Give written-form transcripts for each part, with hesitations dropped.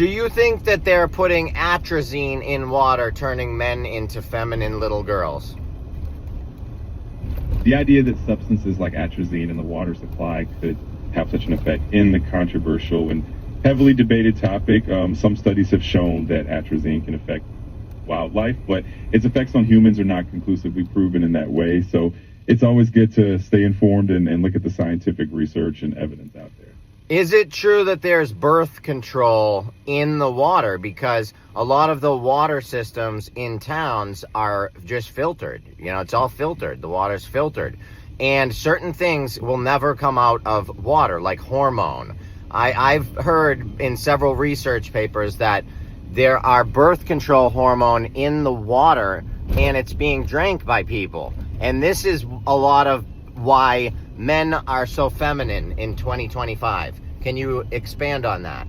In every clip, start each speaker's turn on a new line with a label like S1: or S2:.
S1: Do you think that they're putting atrazine in water, turning men into feminine little girls?
S2: The idea that substances like atrazine in the water supply could have such an effect in the controversial and heavily debated topic. Some studies have shown that atrazine can affect wildlife, but its effects on humans are not conclusively proven in that way. So it's always good to stay informed and look at the scientific research and evidence out there.
S1: Is it true that there's birth control in the water? Because a lot of the water systems in towns are just filtered. You know, it's all filtered. The water's filtered. And certain things will never come out of water, like hormone. I've heard in several research papers that there are birth control hormone in the water and it's being drank by people. And this is a lot of why men are so feminine in 2025. Can you expand on that?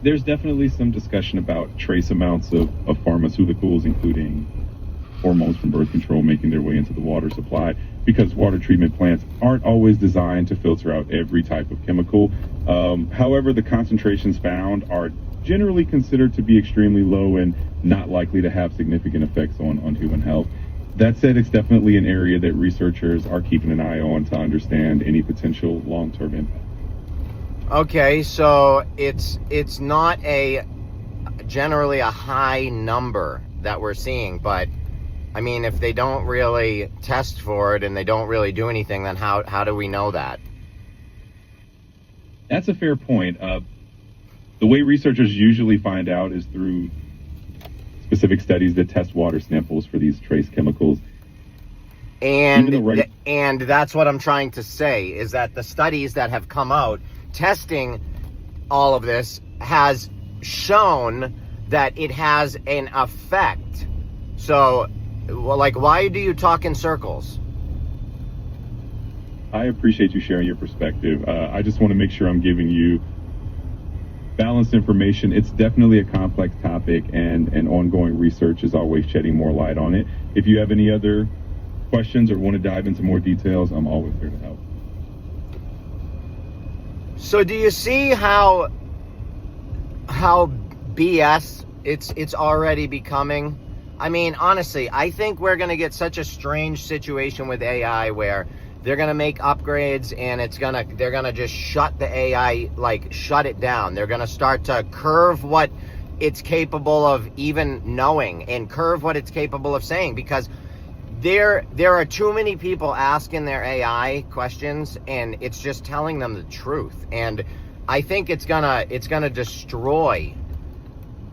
S2: There's definitely some discussion about trace amounts of pharmaceuticals, including hormones from birth control, making their way into the water supply, because water treatment plants aren't always designed to filter out every type of chemical. However, the concentrations found are generally considered to be extremely low and not likely to have significant effects on human health. That said, it's definitely an area that researchers are keeping an eye on to understand any potential long-term impact.
S1: Okay, so it's not generally a high number that we're seeing, but I mean, if they don't really test for it and they don't really do anything, then how do we know that?
S2: That's a fair point. The way researchers usually find out is through specific studies that test water samples for these trace chemicals.
S1: And that's what I'm trying to say, is that the studies that have come out testing all of this has shown that it has an effect. So, like, why do you talk in circles?
S2: I appreciate you sharing your perspective. I just want to make sure I'm giving you balanced information. It's definitely a complex topic, and ongoing research is always shedding more light on it. If you have any other questions or want to dive into more details, I'm always here to help.
S1: So do you see how BS it's already becoming? I mean, honestly, I think we're going to get such a strange situation with AI where they're going to make upgrades and they're going to just shut the AI, like shut it down. They're going to start to curve what it's capable of even knowing and curve what it's capable of saying, because there are too many people asking their AI questions and it's just telling them the truth. And I think it's gonna destroy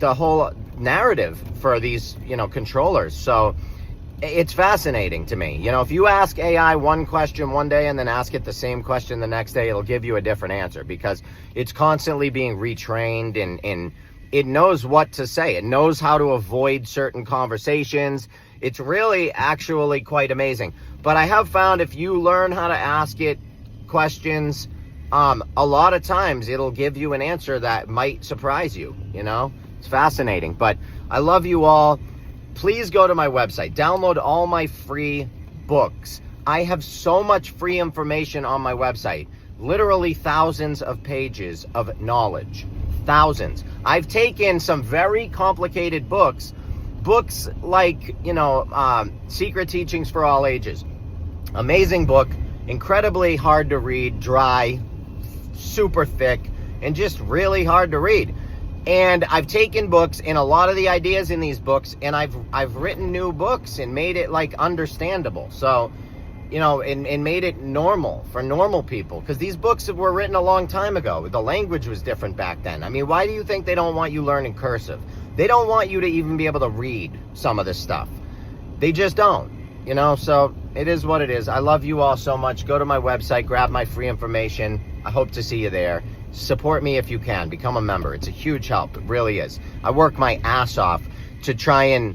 S1: the whole narrative for these, controllers. So it's fascinating to me. If you ask AI one question one day and then ask it the same question the next day, it'll give you a different answer, because it's constantly being retrained and it knows what to say. It knows how to avoid certain conversations. It's really actually quite amazing. But I have found if you learn how to ask it questions, a lot of times it'll give you an answer that might surprise you. It's fascinating. But I love you all. Please go to my website, download all my free books. I have so much free information on my website, literally thousands of pages of knowledge, thousands. I've taken some very complicated books like, Secret Teachings for All Ages. Amazing book, incredibly hard to read, dry, super thick, and just really hard to read. And I've taken books and a lot of the ideas in these books, and I've written new books and made it like understandable. So, and made it normal for normal people, because these books were written a long time ago. The language was different back then. I mean, why do you think they don't want you learning cursive? They don't want you to even be able to read some of this stuff. They just don't, so it is what it is. I love you all so much. Go to my website, grab my free information. I hope to see you there. Support me if you can. Become a member. It's a huge help. It really is. I work my ass off to try and,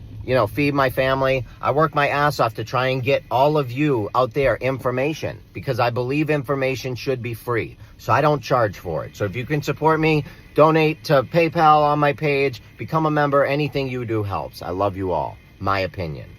S1: feed my family. I work my ass off to try and get all of you out there information, because I believe information should be free. So I don't charge for it. So if you can support me, donate to PayPal on my page, become a member. Anything you do helps. I love you all. My opinion.